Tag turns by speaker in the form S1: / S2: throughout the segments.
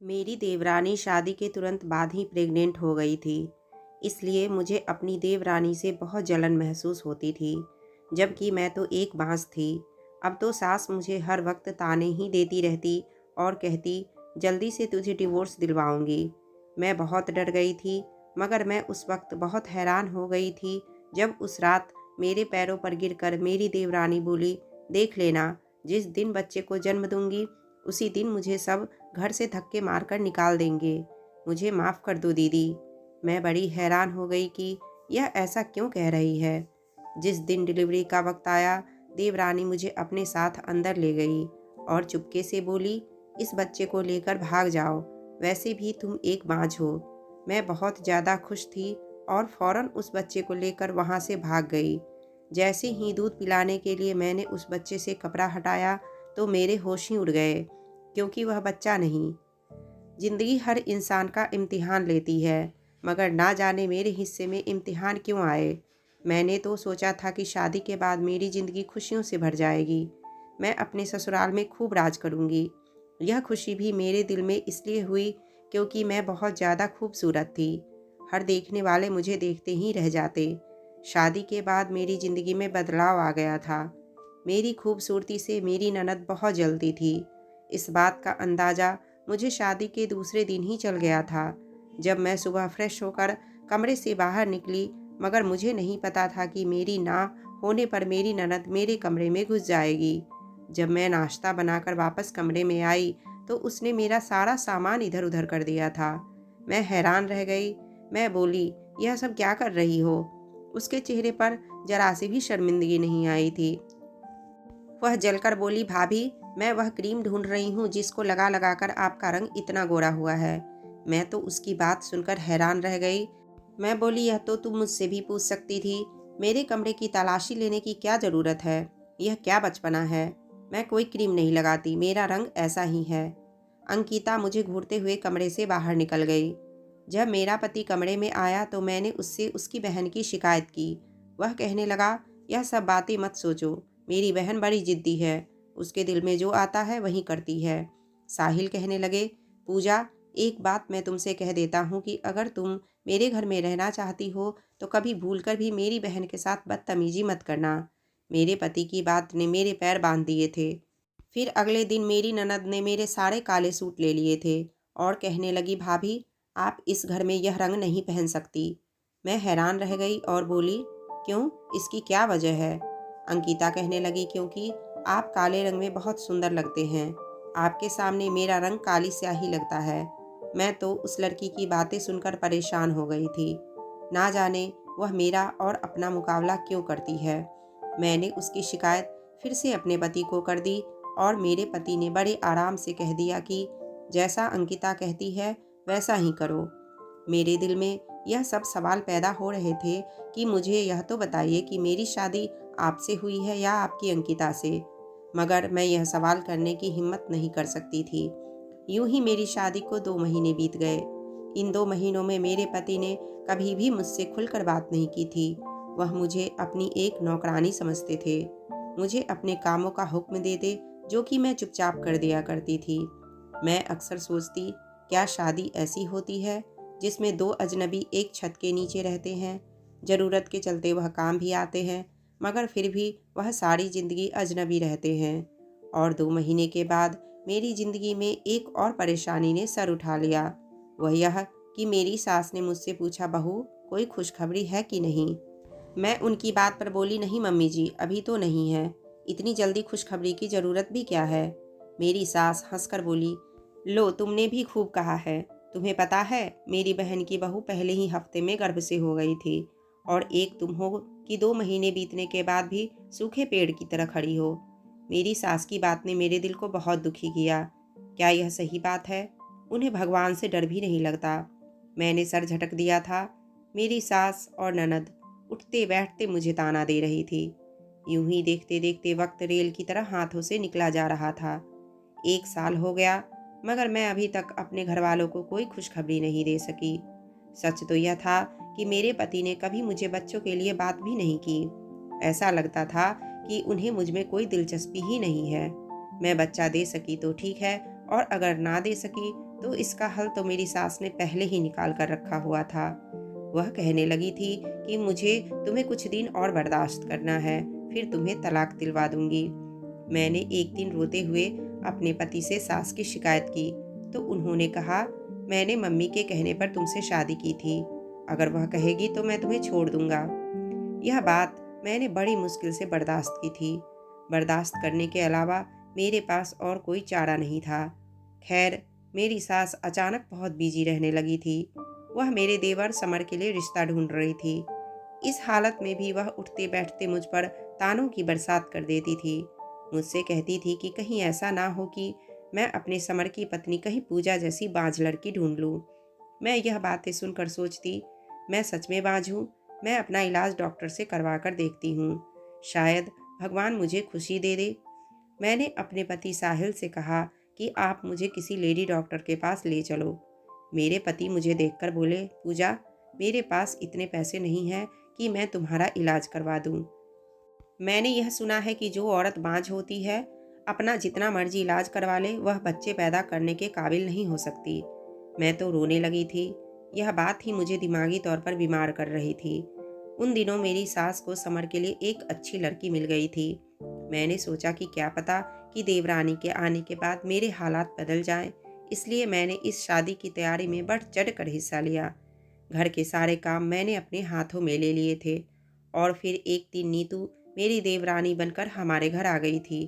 S1: मेरी देवरानी शादी के तुरंत बाद ही प्रेग्नेंट हो गई थी, इसलिए मुझे अपनी देवरानी से बहुत जलन महसूस होती थी, जबकि मैं तो एक बाँस थी। अब तो सास मुझे हर वक्त ताने ही देती रहती और कहती, जल्दी से तुझे डिवोर्स दिलवाऊंगी। मैं बहुत डर गई थी, मगर मैं उस वक्त बहुत हैरान हो गई थी जब उस रात मेरे पैरों पर गिरकर मेरी देवरानी बोली, देख लेना, जिस दिन बच्चे को जन्म दूंगी उसी दिन मुझे सब घर से धक्के मारकर निकाल देंगे। मुझे माफ़ कर दो दीदी। मैं बड़ी हैरान हो गई कि यह ऐसा क्यों कह रही है। जिस दिन डिलीवरी का वक्त आया, देवरानी मुझे अपने साथ अंदर ले गई और चुपके से बोली, इस बच्चे को लेकर भाग जाओ, वैसे भी तुम एक बाँझ हो। मैं बहुत ज़्यादा खुश थी और फ़ौरन उस बच्चे को लेकर वहाँ से भाग गई। जैसे ही दूध पिलाने के लिए मैंने उस बच्चे से कपड़ा हटाया तो मेरे होश ही उड़ गए, क्योंकि वह बच्चा नहीं। ज़िंदगी हर इंसान का इम्तिहान लेती है, मगर ना जाने मेरे हिस्से में इम्तिहान क्यों आए। मैंने तो सोचा था कि शादी के बाद मेरी ज़िंदगी खुशियों से भर जाएगी। मैं अपने ससुराल में खूब राज करूँगी। यह खुशी भी मेरे दिल में इसलिए हुई क्योंकि मैं बहुत ज़्यादा खूबसूरत थी। हर देखने वाले मुझे देखते ही रह जाते। शादी के बाद मेरी ज़िंदगी में बदलाव आ गया था। मेरी खूबसूरती से मेरी ननद बहुत जलती थी। इस बात का अंदाज़ा मुझे शादी के दूसरे दिन ही चल गया था, जब मैं सुबह फ्रेश होकर कमरे से बाहर निकली, मगर मुझे नहीं पता था कि मेरी ना होने पर मेरी ननद मेरे कमरे में घुस जाएगी। जब मैं नाश्ता बनाकर वापस कमरे में आई तो उसने मेरा सारा सामान इधर उधर कर दिया था। मैं हैरान रह गई। मैं बोली, यह सब क्या कर रही हो? उसके चेहरे पर जरा सी भी शर्मिंदगी नहीं आई थी। वह जलकर बोली, भाभी, मैं वह क्रीम ढूंढ रही हूँ जिसको लगा लगा कर आपका रंग इतना गोरा हुआ है। मैं तो उसकी बात सुनकर हैरान रह गई। मैं बोली, यह तो तुम मुझसे भी पूछ सकती थी। मेरे कमरे की तलाशी लेने की क्या ज़रूरत है? यह क्या बचपना है? मैं कोई क्रीम नहीं लगाती, मेरा रंग ऐसा ही है। अंकिता मुझे घूरते हुए कमरे से बाहर निकल गई। जब मेरा पति कमरे में आया तो मैंने उससे उसकी बहन की शिकायत की। वह कहने लगा, यह सब बातें मत सोचो, मेरी बहन बड़ी जिद्दी है, उसके दिल में जो आता है वही करती है। साहिल कहने लगे, पूजा, एक बात मैं तुमसे कह देता हूँ कि अगर तुम मेरे घर में रहना चाहती हो तो कभी भूलकर भी मेरी बहन के साथ बदतमीजी मत करना। मेरे पति की बात ने मेरे पैर बांध दिए थे। फिर अगले दिन मेरी ननद ने मेरे सारे काले सूट ले लिए थे और कहने लगी, भाभी, आप इस घर में यह रंग नहीं पहन सकती। मैं हैरान रह गई और बोली, क्यों, इसकी क्या वजह है? अंकिता कहने लगी, क्योंकि आप काले रंग में बहुत सुंदर लगते हैं। आपके सामने मेरा रंग काली स्याही लगता है। मैं तो उस लड़की की बातें सुनकर परेशान हो गई थी। ना जाने वह मेरा और अपना मुकाबला क्यों करती है। मैंने उसकी शिकायत फिर से अपने पति को कर दी और मेरे पति ने बड़े आराम से कह दिया कि जैसा अंकिता कहती है वैसा ही करो। मेरे दिल में यह सब सवाल पैदा हो रहे थे कि मुझे यह तो बताइए कि मेरी शादी आपसे हुई है या आपकी अंकिता से। मगर मैं यह सवाल करने की हिम्मत नहीं कर सकती थी। यूं ही मेरी शादी को 2 महीने बीत गए। इन 2 महीनों में मेरे पति ने कभी भी मुझसे खुलकर बात नहीं की थी। वह मुझे अपनी एक नौकरानी समझते थे। मुझे अपने कामों का हुक्म देते, जो कि मैं चुपचाप कर दिया करती थी। मैं अक्सर सोचती, क्या शादी ऐसी होती है जिसमें 2 अजनबी एक छत के नीचे रहते हैं? ज़रूरत के चलते वह काम भी आते हैं, मगर फिर भी वह सारी ज़िंदगी अजनबी रहते हैं। और 2 महीने के बाद मेरी ज़िंदगी में एक और परेशानी ने सर उठा लिया। वह यह कि मेरी सास ने मुझसे पूछा, बहू, कोई खुशखबरी है कि नहीं? मैं उनकी बात पर बोली, नहीं मम्मी जी, अभी तो नहीं है। इतनी जल्दी खुशखबरी की ज़रूरत भी क्या है? मेरी सास हंसकर बोली, लो, तुमने भी खूब कहा है। तुम्हें पता है, मेरी बहन की बहू पहले ही हफ्ते में गर्भ से हो गई थी और एक तुम हो कि 2 महीने बीतने के बाद भी सूखे पेड़ की तरह खड़ी हो। मेरी सास की बात ने मेरे दिल को बहुत दुखी किया। क्या यह सही बात है? उन्हें भगवान से डर भी नहीं लगता। मैंने सर झटक दिया था। मेरी सास और ननद उठते बैठते मुझे ताना दे रही थी। यूं ही देखते देखते वक्त रेल की तरह हाथों से निकला जा रहा था। 1 साल हो गया, मगर मैं अभी तक अपने घर वालों को कोई खुशखबरी नहीं दे सकी। सच तो यह था कि मेरे पति ने कभी मुझे बच्चों के लिए बात भी नहीं की। ऐसा लगता था कि उन्हें मुझ में कोई दिलचस्पी ही नहीं है। मैं बच्चा दे सकी तो ठीक है, और अगर ना दे सकी तो इसका हल तो मेरी सास ने पहले ही निकाल कर रखा हुआ था। वह कहने लगी थी कि मुझे तुम्हें कुछ दिन और बर्दाश्त करना है, फिर तुम्हें तलाक दिलवा दूंगी। मैंने एक दिन रोते हुए अपने पति से सास की शिकायत की, तो उन्होंने कहा, मैंने मम्मी के कहने पर तुमसे शादी की थी, अगर वह कहेगी तो मैं तुम्हें छोड़ दूंगा। यह बात मैंने बड़ी मुश्किल से बर्दाश्त की थी। बर्दाश्त करने के अलावा मेरे पास और कोई चारा नहीं था। खैर, मेरी सास अचानक बहुत बिजी रहने लगी थी। वह मेरे देवर समर के लिए रिश्ता ढूंढ रही थी। इस हालत में भी वह उठते बैठते मुझ पर तानों की बरसात कर देती थी। मुझसे कहती थी कि कहीं ऐसा ना हो कि मैं अपने समर की पत्नी कहीं पूजा जैसी बांझ लड़की ढूंढ लूं। मैं यह बातें सुनकर सोचती, मैं सच में बांझ हूँ। मैं अपना इलाज डॉक्टर से करवा कर देखती हूँ, शायद भगवान मुझे खुशी दे दे। मैंने अपने पति साहिल से कहा कि आप मुझे किसी लेडी डॉक्टर के पास ले चलो। मेरे पति मुझे देखकर बोले, पूजा, मेरे पास इतने पैसे नहीं हैं कि मैं तुम्हारा इलाज करवा दूं। मैंने यह सुना है कि जो औरत बांझ होती है, अपना जितना मर्जी इलाज करवा ले, वह बच्चे पैदा करने के काबिल नहीं हो सकती। मैं तो रोने लगी थी। यह बात ही मुझे दिमागी तौर पर बीमार कर रही थी। उन दिनों मेरी सास को समर के लिए एक अच्छी लड़की मिल गई थी। मैंने सोचा कि क्या पता कि देवरानी के आने के बाद मेरे हालात बदल जाएं, इसलिए मैंने इस शादी की तैयारी में बढ़ चढ़ कर हिस्सा लिया। घर के सारे काम मैंने अपने हाथों में ले लिए थे। और फिर एक दिन नीतू मेरी देवरानी बनकर हमारे घर आ गई थी।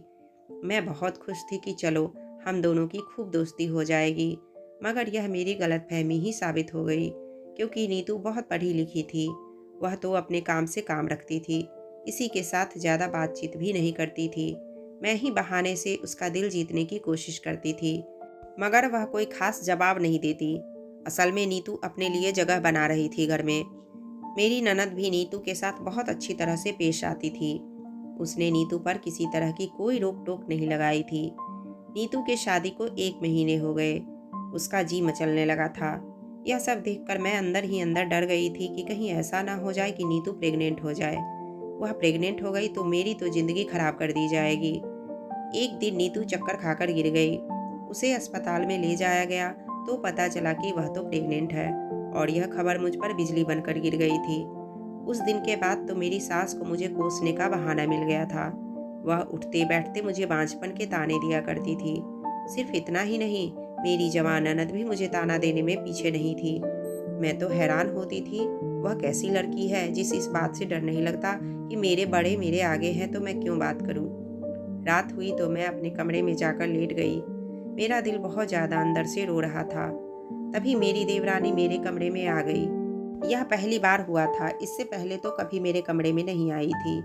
S1: मैं बहुत खुश थी कि चलो हम दोनों की खूब दोस्ती हो जाएगी, मगर यह मेरी गलतफहमी ही साबित हो गई, क्योंकि नीतू बहुत पढ़ी लिखी थी। वह तो अपने काम से काम रखती थी, किसी के साथ ज़्यादा बातचीत भी नहीं करती थी। मैं ही बहाने से उसका दिल जीतने की कोशिश करती थी, मगर वह कोई खास जवाब नहीं देती। असल में नीतू अपने लिए जगह बना रही थी घर में। मेरी ननद भी नीतू के साथ बहुत अच्छी तरह से पेश आती थी। उसने नीतू पर किसी तरह की कोई रोक टोक नहीं लगाई थी। नीतू के शादी को 1 महीने हो गए। उसका जी मचलने लगा था। यह सब देखकर मैं अंदर ही अंदर डर गई थी कि कहीं ऐसा ना हो जाए कि नीतू प्रेग्नेंट हो जाए। वह प्रेग्नेंट हो गई तो मेरी तो जिंदगी खराब कर दी जाएगी। एक दिन नीतू चक्कर खाकर गिर गई। उसे अस्पताल में ले जाया गया तो पता चला कि वह तो प्रेग्नेंट है, और यह खबर मुझ पर बिजली बनकर गिर गई थी। उस दिन के बाद तो मेरी सास को मुझे कोसने का बहाना मिल गया था। वह उठते बैठते मुझे बांझपन के ताने दिया करती थी। सिर्फ इतना ही नहीं, मेरी जवान ननद भी मुझे ताना देने में पीछे नहीं थी। मैं तो हैरान होती थी, वह कैसी लड़की है जिसे इस बात से डर नहीं लगता कि मेरे बड़े मेरे आगे हैं तो मैं क्यों बात करूं। रात हुई तो मैं अपने कमरे में जाकर लेट गई। मेरा दिल बहुत ज्यादा अंदर से रो रहा था। तभी मेरी देवरानी मेरे कमरे में आ गई। यह पहली बार हुआ था, इससे पहले तो कभी मेरे कमरे में नहीं आई थी।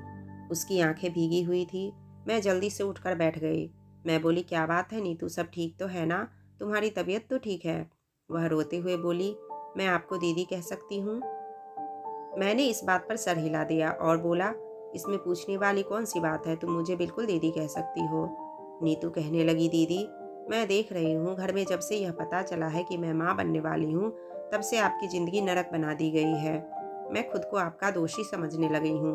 S1: उसकी आंखें भीगी हुई थी। मैं जल्दी से उठकर बैठ गई। मैं बोली, क्या बात है नीतू, सब ठीक तो है ना? तुम्हारी तबीयत तो ठीक है? वह रोते हुए बोली, मैं आपको दीदी कह सकती हूँ? मैंने इस बात पर सर हिला दिया और बोला, इसमें पूछने वाली कौन सी बात है, तुम मुझे बिल्कुल दीदी कह सकती हो। नीतू कहने लगी, दीदी, मैं देख रही हूँ घर में जब से यह पता चला है कि मैं माँ बनने वाली हूँ, तब से आपकी ज़िंदगी नरक बना दी गई है। मैं खुद को आपका दोषी समझने लगी हूँ।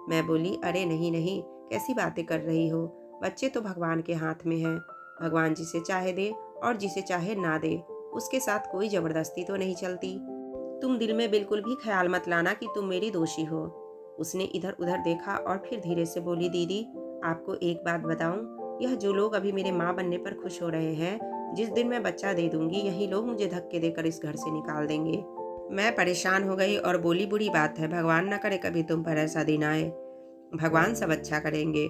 S1: मैं बोली, अरे नहीं नहीं, कैसी बातें कर रही हो? बच्चे तो भगवान के हाथ में हैं। भगवान जिसे चाहे दे और जिसे चाहे ना दे, उसके साथ कोई ज़बरदस्ती तो नहीं चलती। तुम दिल में बिल्कुल भी ख्याल मत लाना कि तुम मेरी दोषी हो। उसने इधर उधर देखा और फिर धीरे से बोली, दीदी, आपको एक बात बताऊं, यह जो लोग अभी मेरे माँ बनने पर खुश हो रहे हैं, जिस दिन मैं बच्चा दे दूंगी, यही लोग मुझे धक्के देकर इस घर से निकाल देंगे। मैं परेशान हो गई और बोली, बुरी बात है, भगवान न करे कभी तुम पर ऐसा दिन आए। भगवान सब अच्छा करेंगे।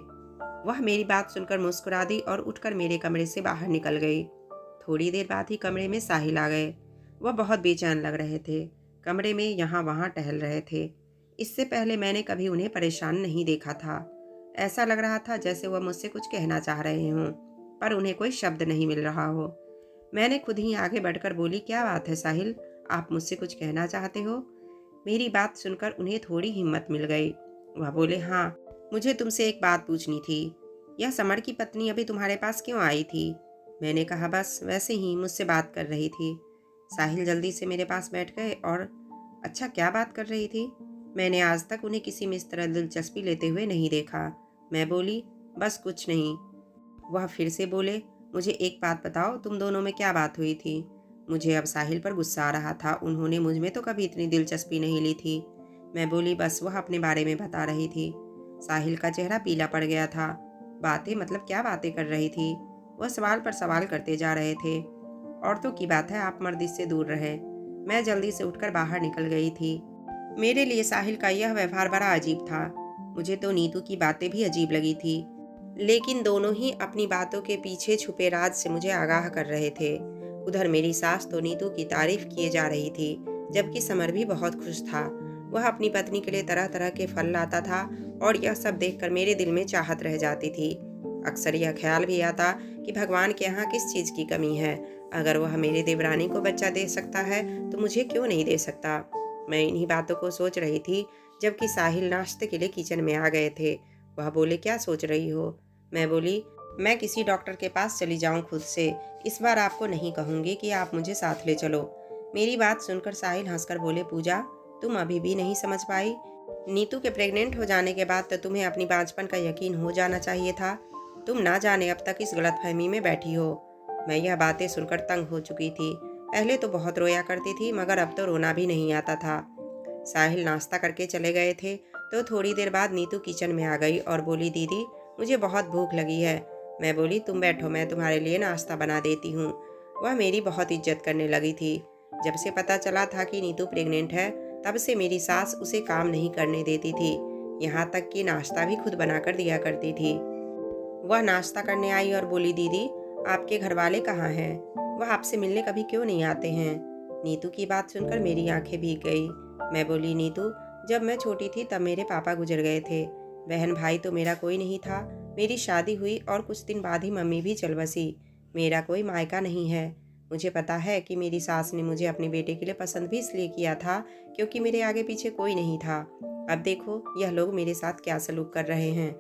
S1: वह मेरी बात सुनकर मुस्कुरा दी और उठकर मेरे कमरे से बाहर निकल गई। थोड़ी देर बाद ही कमरे में साहिल आ गए। वह बहुत बेचैन लग रहे थे। कमरे में यहाँ वहाँ टहल रहे थे। इससे पहले मैंने कभी उन्हें परेशान नहीं देखा था। ऐसा लग रहा था जैसे वह मुझसे कुछ कहना चाह रहे हों, पर उन्हें कोई शब्द नहीं मिल रहा हो। मैंने खुद ही आगे बढ़कर बोली, क्या बात है साहिल, आप मुझसे कुछ कहना चाहते हो? मेरी बात सुनकर उन्हें थोड़ी हिम्मत मिल गई। वह बोले, हाँ, मुझे तुमसे एक बात पूछनी थी। यह समर की पत्नी अभी तुम्हारे पास क्यों आई थी? मैंने कहा, बस वैसे ही मुझसे बात कर रही थी। साहिल जल्दी से मेरे पास बैठ गए और, अच्छा, क्या बात कर रही थी? मैंने आज तक उन्हें किसी में इस तरह दिलचस्पी लेते हुए नहीं देखा। मैं बोली, बस कुछ नहीं। वह फिर से बोले, मुझे एक बात बताओ, तुम दोनों में क्या बात हुई थी? मुझे अब साहिल पर गुस्सा आ रहा था। उन्होंने मुझ में तो कभी इतनी दिलचस्पी नहीं ली थी। मैं बोली, बस वह अपने बारे में बता रही थी। साहिल का चेहरा पीला पड़ गया था। बातें मतलब क्या बातें कर रही थी? वह सवाल पर सवाल करते जा रहे थे। औरतों की बात है, आप मर्द इससे दूर रहे। मैं जल्दी से उठकर बाहर निकल गई थी। मेरे लिए साहिल का यह व्यवहार बड़ा अजीब था। मुझे तो नीतू की बातें भी अजीब लगी थी, लेकिन दोनों ही अपनी बातों के पीछे छुपे राज से मुझे आगाह कर रहे थे। उधर मेरी सास तो नीतू की तारीफ किए जा रही थी, जबकि समर भी बहुत खुश था। वह अपनी पत्नी के लिए तरह तरह के फल लाता था और यह सब देखकर मेरे दिल में चाहत रह जाती थी। अक्सर यह ख्याल भी आता कि भगवान के यहाँ किस चीज़ की कमी है। अगर वह मेरे देवरानी को बच्चा दे सकता है तो मुझे क्यों नहीं दे सकता। मैं इन्हीं बातों को सोच रही थी जबकि साहिल नाश्ते के लिए किचन में आ गए थे। वह बोले, क्या सोच रही हो? मैं बोली, मैं किसी डॉक्टर के पास चली जाऊं खुद से। इस बार आपको नहीं कहूंगी कि आप मुझे साथ ले चलो। मेरी बात सुनकर साहिल हंसकर बोले, पूजा, तुम अभी भी नहीं समझ पाई? नीतू के प्रेग्नेंट हो जाने के बाद तो तुम्हें अपनी बांझपन का यकीन हो जाना चाहिए था। तुम ना जाने अब तक इस गलतफहमी में बैठी हो। मैं यह बातें सुनकर तंग हो चुकी थी। पहले तो बहुत रोया करती थी, मगर अब तो रोना भी नहीं आता था। साहिल नाश्ता करके चले गए थे तो थोड़ी देर बाद नीतू किचन में आ गई और बोली, दीदी, मुझे बहुत भूख लगी है। मैं बोली, तुम बैठो, मैं तुम्हारे लिए नाश्ता बना देती हूँ। वह मेरी बहुत इज्जत करने लगी थी। जब से पता चला था कि नीतू प्रेग्नेंट है, तब से मेरी सास उसे काम नहीं करने देती थी। यहाँ तक कि नाश्ता भी खुद बनाकर दिया करती थी। वह नाश्ता करने आई और बोली, दीदी, आपके घर वाले कहाँ हैं? वह आपसे मिलने कभी क्यों नहीं आते हैं? नीतू की बात सुनकर मेरी आंखें भीग गई। मैं बोली, नीतू, जब मैं छोटी थी तब मेरे पापा गुजर गए थे। बहन भाई तो मेरा कोई नहीं था। मेरी शादी हुई और कुछ दिन बाद ही मम्मी भी चल बसी। मेरा कोई मायका नहीं है। मुझे पता है कि मेरी सास ने मुझे अपने बेटे के लिए पसंद भी इसलिए किया था क्योंकि मेरे आगे पीछे कोई नहीं था। अब देखो यह लोग मेरे साथ क्या सलूक कर रहे हैं।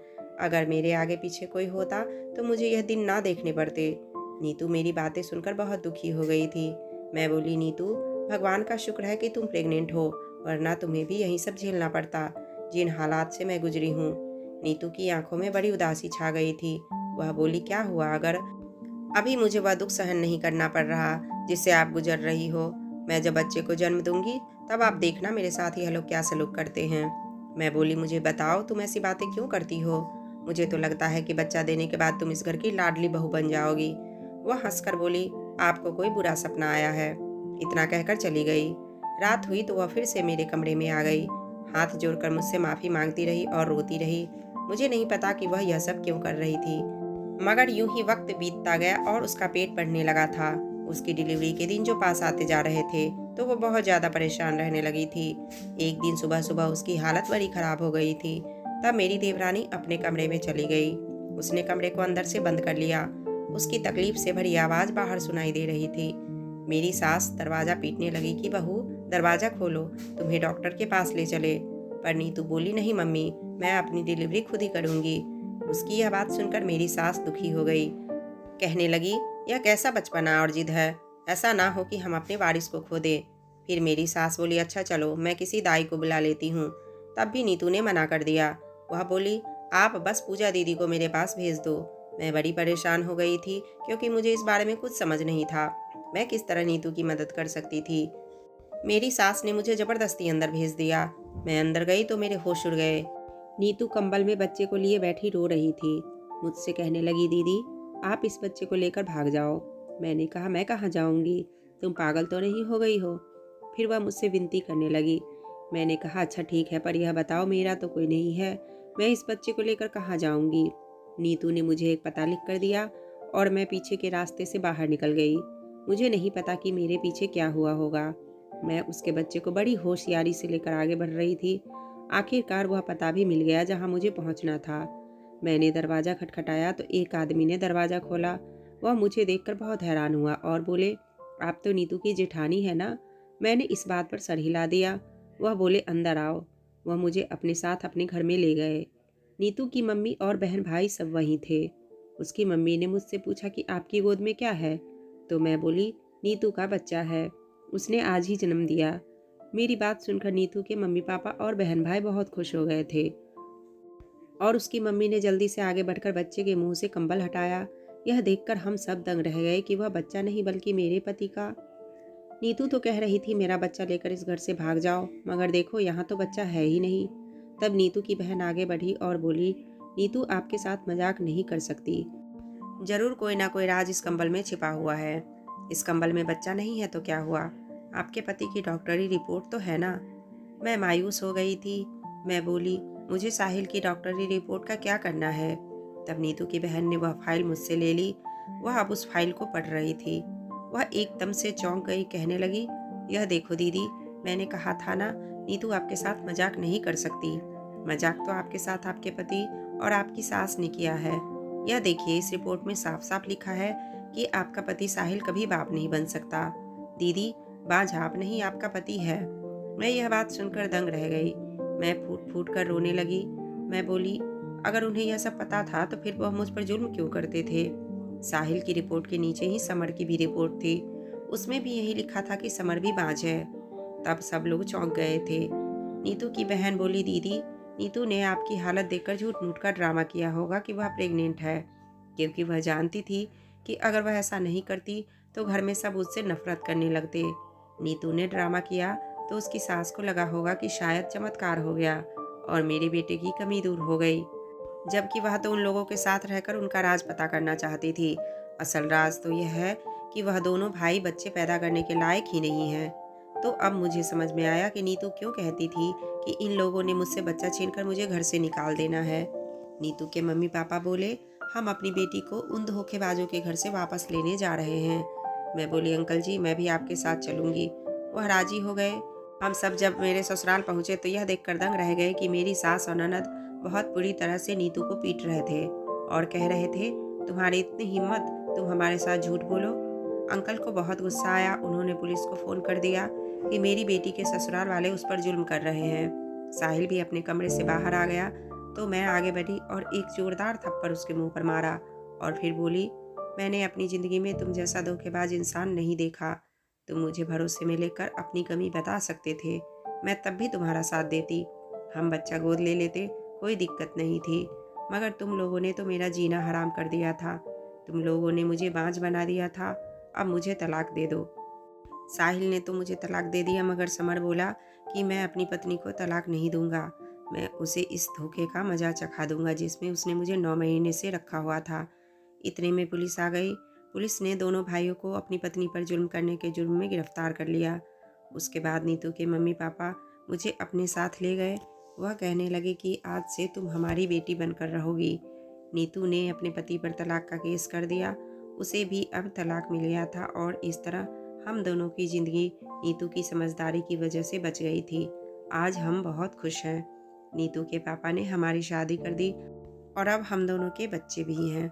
S1: अगर मेरे आगे पीछे कोई होता तो मुझे यह दिन ना देखने पड़ते। नीतू मेरी बातें सुनकर बहुत दुखी हो गई थी। मैं बोली, नीतू, भगवान का शुक्र है कि तुम प्रेग्नेंट हो, वरना तुम्हें भी यही सब झेलना पड़ता जिन हालात से मैं गुजरी हूँ। नीतू की आंखों में बड़ी उदासी छा गई थी। वह बोली, क्या हुआ? अगर अभी मुझे वह दुख सहन नहीं करना पड़ रहा जिससे आप गुजर रही हो। मैं जब बच्चे को जन्म दूंगी तब आप देखना मेरे साथ यह लोग क्या सलूक करते हैं। मैं बोली, मुझे बताओ, तुम ऐसी बातें क्यों करती हो? मुझे तो लगता है कि बच्चा देने के बाद तुम इस घर की लाडली बहू बन जाओगी। वह हंसकर बोली, आपको कोई बुरा सपना आया है। इतना कहकर चली गई। रात हुई तो वह फिर से मेरे कमरे में आ गई। हाथ जोड़कर मुझसे माफ़ी मांगती रही और रोती रही। मुझे नहीं पता कि वह यह सब क्यों कर रही थी, मगर यूं ही वक्त बीतता गया और उसका पेट बढ़ने लगा था। उसकी डिलीवरी के दिन जो पास आते जा रहे थे तो वो बहुत ज़्यादा परेशान रहने लगी थी। एक दिन सुबह सुबह उसकी हालत बड़ी ख़राब हो गई थी। तब मेरी देवरानी अपने कमरे में चली गई। उसने कमरे को अंदर से बंद कर लिया। उसकी तकलीफ से भरी आवाज़ बाहर सुनाई दे रही थी। मेरी सास दरवाज़ा पीटने लगी कि बहू, दरवाज़ा खोलो, तुम्हें डॉक्टर के पास ले चले। पर नीतू बोली, नहीं मम्मी, मैं अपनी डिलीवरी खुद ही करूँगी। उसकी यह बात सुनकर मेरी सास दुखी हो गई। कहने लगी, यह कैसा बचपना और जिद है? ऐसा ना हो कि हम अपने वारिस को खो दें। फिर मेरी सास बोली, अच्छा चलो, मैं किसी दाई को बुला लेती हूँ। तब भी नीतू ने मना कर दिया। वह बोली, आप बस पूजा दीदी को मेरे पास भेज दो। मैं बड़ी परेशान हो गई थी क्योंकि मुझे इस बारे में कुछ समझ नहीं था। मैं किस तरह नीतू की मदद कर सकती थी। मेरी सास ने मुझे ज़बरदस्ती अंदर भेज दिया। मैं अंदर गई तो मेरे होश उड़ गए। नीतू कंबल में बच्चे को लिए बैठी रो रही थी। मुझसे कहने लगी, दीदी, आप इस बच्चे को लेकर भाग जाओ। मैंने कहा, मैं कहाँ जाऊँगी? तुम पागल तो नहीं हो गई हो? फिर वह मुझसे विनती करने लगी। मैंने कहा, अच्छा ठीक है, पर यह बताओ, मेरा तो कोई नहीं है, मैं इस बच्चे को लेकर कहाँ जाऊँगी? नीतू ने मुझे एक पता लिख कर दिया और मैं पीछे के रास्ते से बाहर निकल गई। मुझे नहीं पता कि मेरे पीछे क्या हुआ होगा। मैं उसके बच्चे को बड़ी होशियारी से लेकर आगे बढ़ रही थी। आखिरकार वह पता भी मिल गया जहाँ मुझे पहुँचना था। मैंने दरवाज़ा खटखटाया तो एक आदमी ने दरवाज़ा खोला। वह मुझे देखकर बहुत हैरान हुआ और बोले, आप तो नीतू की जेठानी है ना? मैंने इस बात पर सर हिला दिया। वह बोले, अंदर आओ। वह मुझे अपने साथ अपने घर में ले गए। नीतू की मम्मी और बहन भाई सब वहीं थे। उसकी मम्मी ने मुझसे पूछा कि आपकी गोद में क्या है? तो मैं बोली, नीतू का बच्चा है, उसने आज ही जन्म दिया। मेरी बात सुनकर नीतू के मम्मी पापा और बहन भाई बहुत खुश हो गए थे और उसकी मम्मी ने जल्दी से आगे बढ़कर बच्चे के मुंह से कंबल हटाया। यह देखकर हम सब दंग रह गए कि वह बच्चा नहीं बल्कि मेरे पति का नीतू तो कह रही थी मेरा बच्चा लेकर इस घर से भाग जाओ, मगर देखो यहाँ तो बच्चा है ही नहीं। तब नीतू की बहन आगे बढ़ी और बोली, नीतू आपके साथ मजाक नहीं कर सकती। जरूर कोई ना कोई राज इस कंबल में छिपा हुआ है। इस कंबल में बच्चा नहीं है तो क्या हुआ? आपके पति की डॉक्टरी रिपोर्ट तो है ना। मैं मायूस हो गई थी। मैं बोली, मुझे साहिल की डॉक्टरी रिपोर्ट का क्या करना है? तब नीतू की बहन ने वह फाइल मुझसे ले ली। वह अब उस फाइल को पढ़ रही थी। वह एकदम से चौंक गई, कहने लगी, यह देखो दीदी, मैंने कहा था ना, नीतू आपके साथ मजाक नहीं कर सकती। मजाक तो आपके साथ आपके पति और आपकी सास ने किया है। यह देखिए, इस रिपोर्ट में साफ साफ लिखा है कि आपका पति साहिल कभी बाप नहीं बन सकता। दीदी, बाज आप नहीं, आपका पति है। मैं यह बात सुनकर दंग रह गई। मैं फूट फूट कर रोने लगी। मैं बोली, अगर उन्हें यह सब पता था तो फिर वह मुझ पर जुल्म क्यों करते थे? साहिल की रिपोर्ट के नीचे ही समर की भी रिपोर्ट थी। उसमें भी यही लिखा था कि समर भी बाज है। तब सब लोग चौंक गए थे। नीतू की बहन बोली, दीदी, नीतू ने आपकी हालत देखकर झूठ मूठ का ड्रामा किया होगा कि वह प्रेग्नेंट है, क्योंकि वह जानती थी कि अगर वह ऐसा नहीं करती तो घर में सब उससे नफरत करने लगते। नीतू ने ड्रामा किया तो उसकी सास को लगा होगा कि शायद चमत्कार हो गया और मेरे बेटे की कमी दूर हो गई, जबकि वह तो उन लोगों के साथ रहकर उनका राज पता करना चाहती थी। असल राज तो यह है कि वह दोनों भाई बच्चे पैदा करने के लायक ही नहीं है। तो अब मुझे समझ में आया कि नीतू क्यों कहती थी कि इन लोगों ने मुझसे बच्चा छीनकर मुझे घर से निकाल देना है। नीतू के मम्मी पापा बोले, हम अपनी बेटी को उन धोखेबाजों के घर से वापस लेने जा रहे हैं। मैं बोली, अंकल जी, मैं भी आपके साथ चलूंगी। वह राजी हो गए। हम सब जब मेरे ससुराल पहुंचे तो यह देखकर दंग रह गए कि मेरी सास और ननद बहुत बुरी तरह से नीतू को पीट रहे थे और कह रहे थे, तुम्हारी इतनी हिम्मत, तुम हमारे साथ झूठ बोलो। अंकल को बहुत गुस्सा आया। उन्होंने पुलिस को फ़ोन कर दिया कि मेरी बेटी के ससुराल वाले उस पर जुल्म कर रहे हैं। साहिल भी अपने कमरे से बाहर आ गया तो मैं आगे बढ़ी और एक जोरदार थप्पड़ उसके मुंह पर मारा और फिर बोली, मैंने अपनी ज़िंदगी में तुम जैसा धोखेबाज इंसान नहीं देखा। तुम मुझे भरोसे में लेकर अपनी कमी बता सकते थे, मैं तब भी तुम्हारा साथ देती। हम बच्चा गोद ले लेते, कोई दिक्कत नहीं थी। मगर तुम लोगों ने तो मेरा जीना हराम कर दिया था। तुम लोगों ने मुझे बांझ बना दिया था। अब मुझे तलाक दे दो। साहिल ने तो मुझे तलाक दे दिया, मगर समर बोला कि मैं अपनी पत्नी को तलाक नहीं दूंगा। मैं उसे इस धोखे का मजा चखा दूंगा जिसमें उसने मुझे 9 महीने से रखा हुआ था। इतने में पुलिस आ गई। पुलिस ने दोनों भाइयों को अपनी पत्नी पर जुल्म करने के जुर्म में गिरफ्तार कर लिया। उसके बाद नीतू के मम्मी पापा मुझे अपने साथ ले गए। वह कहने लगे कि आज से तुम हमारी बेटी बनकर रहोगी। नीतू ने अपने पति पर तलाक का केस कर दिया। उसे भी अब तलाक मिल गया था और इस तरह हम दोनों की ज़िंदगी नीतू की समझदारी की वजह से बच गई थी। आज हम बहुत खुश हैं। नीतू के पापा ने हमारी शादी कर दी और अब हम दोनों के बच्चे भी हैं।